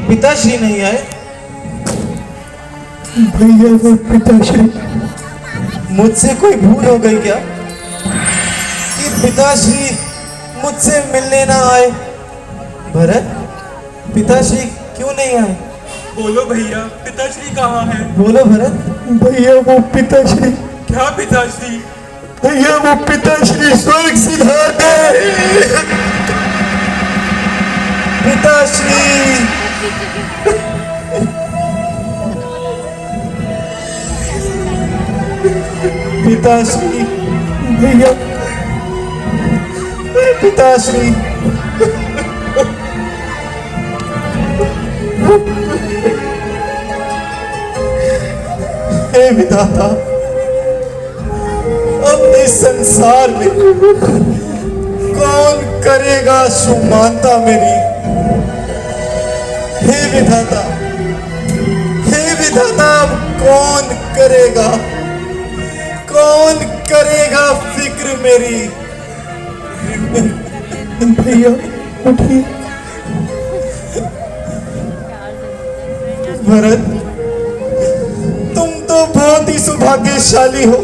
पिताश्री नहीं आए? भैया वो पिताश्री, मुझसे कोई भूल हो गई क्या कि पिताश्री मुझसे मिलने ना आए? भरत, पिताश्री क्यों नहीं आए? बोलो भैया, पिताश्री कहाँ है? बोलो भरत। भैया वो पिताश्री, क्या पिताश्री? भैया वो पिताश्री स्वर्ग सिधार गए। पिताश्री, पिताश्री, भैया पिताश्री, हे विधाता, अब इस संसार में कौन करेगा सुमानता मेरी? हे विधाता, हे विधाता, अब कौन करेगा, कौन करेगा फिक्र मेरी? भैया उठिए। भरत, तुम तो बहुत ही सौभाग्यशाली हो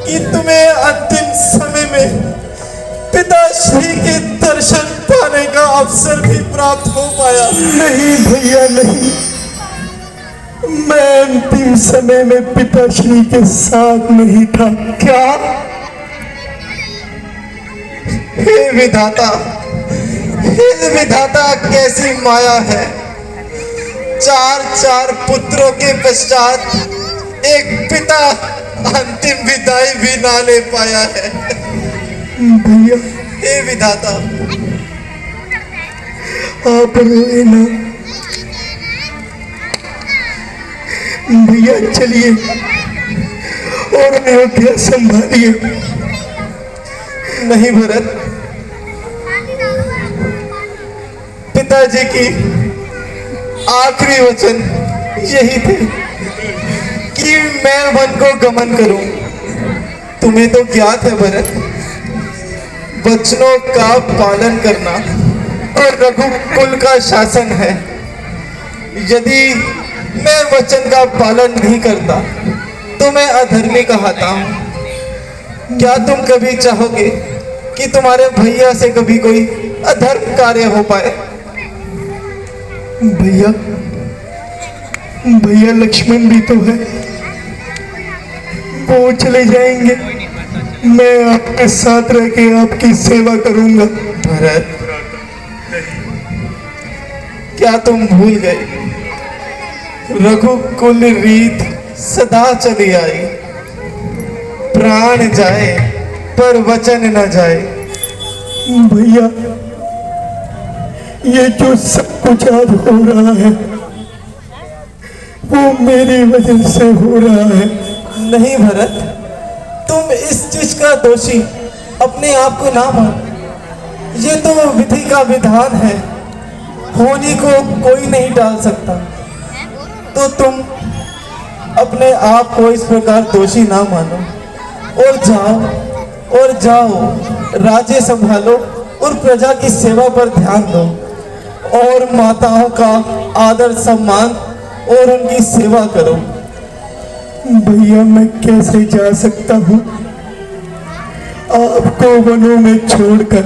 कि तुम्हें अंतिम समय में पिताश्री के दर्शन पाने का अवसर भी प्राप्त हो पाया। नहीं भैया नहीं, मैं अंतिम समय में पिताश्री के साथ नहीं था। क्या? हे विधाता, हे विधाता, कैसी माया है! चार पुत्रों के पश्चात एक पिता अंतिम विदाई भी ना ले पाया है। भैया हे विधाता, आप रोए ना। भैया चलिए और अयोध्या संभालिए। नहीं भरत, पिताजी की आखिरी वचन यही थे कि मैं वन को गमन करूं। तुम्हें तो ज्ञात है भरत, वचनों का पालन करना और रघुकुल का शासन है। यदि मैं वचन का पालन नहीं करता तो मैं अधर्मी कहता हूं। क्या तुम कभी चाहोगे कि तुम्हारे भैया से कभी कोई अधर्म कार्य हो पाए? भैया, भैया लक्ष्मण भी तो है, वो चले जाएंगे, मैं आपके साथ रह के आपकी सेवा करूंगा। भरत, क्या तुम भूल गए? रघुकुल रीत सदा चली आई, प्राण जाए पर वचन न जाए। भैया ये जो सब कुछ आज हो रहा है वो मेरी वजह से हो रहा है। नहीं भरत, तुम इस चीज का दोषी अपने आप को ना मान। ये तो विधि का विधान है, होनी को कोई नहीं टाल सकता। तो तुम अपने आप को इस प्रकार दोषी ना मानो और जाओ राज्य संभालो और प्रजा की सेवा पर ध्यान दो और माताओं का आदर सम्मान और उनकी सेवा करो। भैया मैं कैसे जा सकता हूँ आपको वनों में छोड़कर?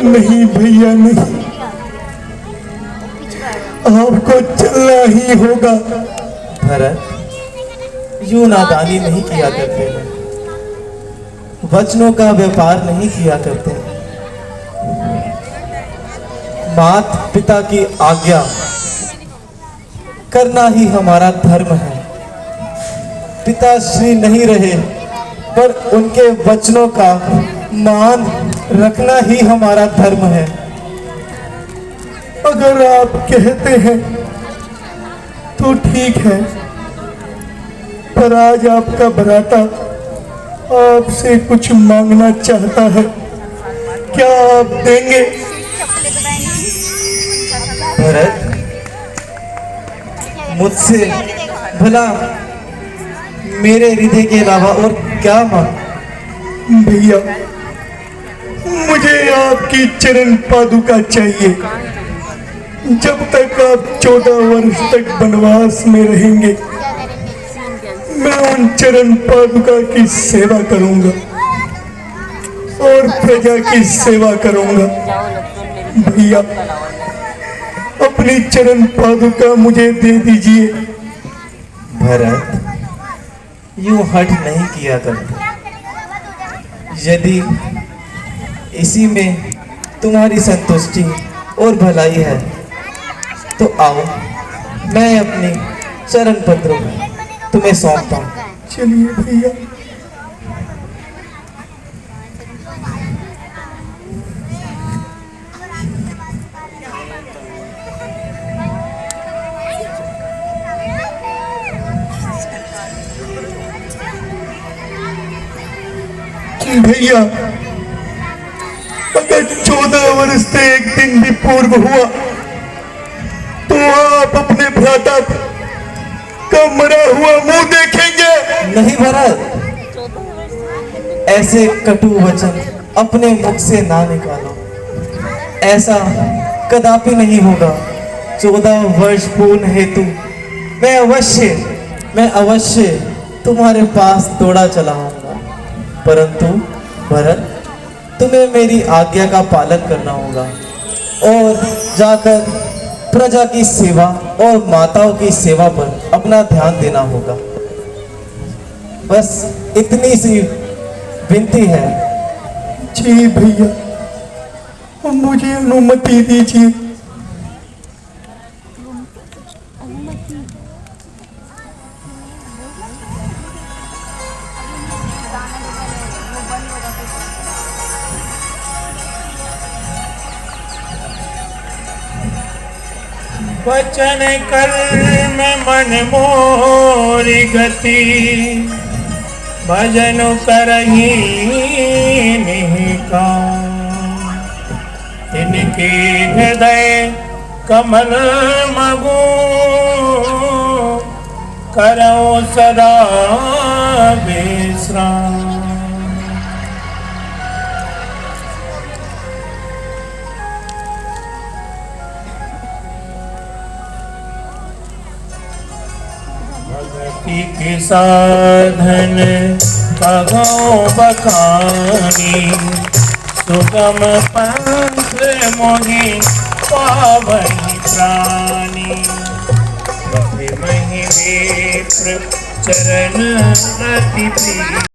नहीं भैया नहीं, आपको चलना ही होगा। भरत, यूं नादानी नहीं किया करते हैं, वचनों का व्यापार नहीं किया करते हैं। मात पिता की आज्ञा करना ही हमारा धर्म है। पिताश्री नहीं रहे पर उनके वचनों का मान रखना ही हमारा धर्म है। अगर आप कहते हैं तो ठीक है, पर आज आपका भराता आपसे कुछ मांगना चाहता है, क्या आप देंगे? भरत, मुझसे भला मेरे हृदय के अलावा और क्या मांग? भैया मुझे आपकी चरण पादुका चाहिए। जब तक आप 14 वर्ष तक वनवास में रहेंगे मैं उन चरण पादुका की सेवा करूंगा और प्रजा की सेवा करूंगा। भैया अपनी चरण पादुका मुझे दे दीजिए। भरत, यूं हठ नहीं किया करते। यदि इसी में तुम्हारी संतुष्टि और भलाई है तो आओ, मैं अपनी चरण पत्रों तुम्हें सौंपता हूँ। चलिए भैया। भैया अगर 14 वर्ष से एक दिन भी पूर्व हुआ तो आप अपने भ्राता का मरा हुआ मुंह देखेंगे। नहीं भरत, ऐसे कटु वचन अपने मुख से ना निकालो। ऐसा कदापि नहीं होगा। 14 वर्ष पूर्ण हेतु मैं अवश्य तुम्हारे पास दौड़ा चला आऊंगा। परंतु भरत, तुम्हें मेरी आज्ञा का पालन करना होगा और जाकर प्रजा की सेवा और माताओं की सेवा पर अपना ध्यान देना होगा। बस इतनी सी विनती है। जी भैया, मुझे अनुमति दीजिए। वचन कर्म मन मोरी गति, भजन करही निहिकाम। इनके हृदय कमल मगो, करो सदा विश्राम। भक्ति के साधन कहो बखानी, सुगम पंथ मोहि पावन प्राणी। महि विप्र चरण रति प्रिय।